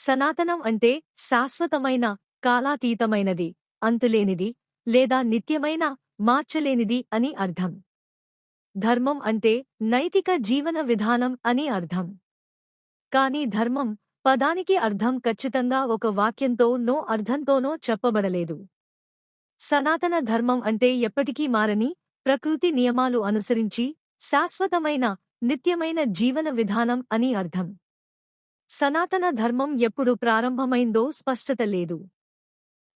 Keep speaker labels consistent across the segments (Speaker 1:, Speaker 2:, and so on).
Speaker 1: సనాతనం అంటే శాశ్వతమైన, కాలాతీతమైనది, అంతులేనిది, లేదా నిత్యమైన, మార్చలేనిది అని అర్థం. ధర్మం అంటే నైతిక జీవన విధానం అని అర్థం. కాని ధర్మం పదానికి అర్థం ఖచ్చితంగా ఒక వాక్యంతోనో అర్థంతోనో చెప్పబడలేదు. సనాతన ధర్మం అంటే ఎప్పటికీ మారని, ప్రకృతి నియమాలు అనుసరించి శాశ్వతమైన, నిత్యమైన జీవన విధానం అని అర్థం. సనాతన ధర్మం ఎప్పుడు ప్రారంభమైందో స్పష్టత లేదు.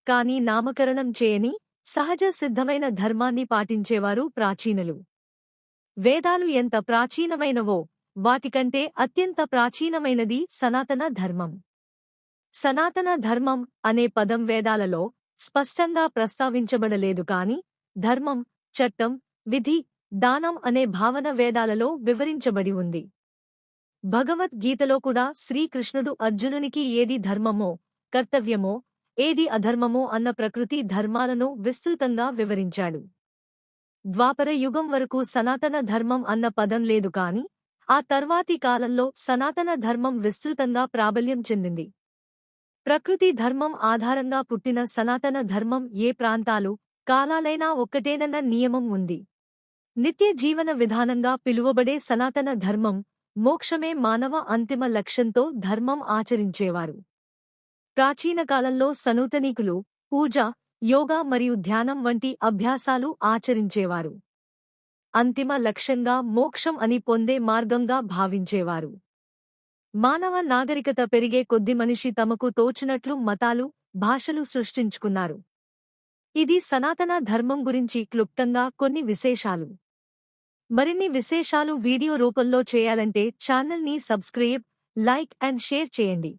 Speaker 1: కాని నామకరణం చేయని, సహజ సిద్ధమైన ధర్మాన్ని పాటించేవారు ప్రాచీనులు. వేదాలు ఎంత ప్రాచీనమైనవో, వాటికంటే అత్యంత ప్రాచీనమైనది సనాతన ధర్మం. సనాతన ధర్మం అనే పదం వేదాలలో స్పష్టంగా ప్రస్తావించబడలేదు కాని ధర్మం, చట్టం, విధి, దానం అనే భావన వేదాలలో వివరించబడి ఉంది. భగవద్గీతలో కూడా శ్రీకృష్ణుడు అర్జునునికి ఏది ధర్మమో, కర్తవ్యమో, ఏది అధర్మమో అన్న ప్రకృతి ధర్మాలను విస్తృతంగా వివరించాడు. ద్వాపర యుగం వరకు సనాతన ధర్మం అన్న పదం లేదు కాని ఆ తర్వాతి కాలంలో సనాతన ధర్మం విస్తృతంగా ప్రాబల్యం చెందింది. ప్రకృతి ధర్మం ఆధారంగా పుట్టిన సనాతన ధర్మం ఏ ప్రాంతాలు, కాలాలైనా ఒక్కటేనన్న నియమం ఉంది. నిత్య జీవన విధానంగా పిలువబడే సనాతన ధర్మం, మోక్షమే మానవ అంతిమ లక్ష్యంతో ధర్మం ఆచరించేవారు. ప్రాచీన కాలంలో సనూతనీకులు పూజ, యోగా మరియు ధ్యానం వంటి అభ్యాసాలు ఆచరించేవారు. అంతిమ లక్ష్యంగా మోక్షం అని పొందే మార్గంగా భావించేవారు. మానవ నాగరికత పెరిగే కొద్ది మనిషి తమకు తోచినట్లు మతాలు, భాషలు సృష్టించుకున్నారు. ఇది సనాతన ధర్మం గురించి క్లుప్తంగా కొన్ని విశేషాలు. మరిన్ని విశేషాలు వీడియో రూపంలో చేయాలంటే ఛానల్ని సబ్స్క్రైబ్, లైక్ అండ్ షేర్ చేయండి.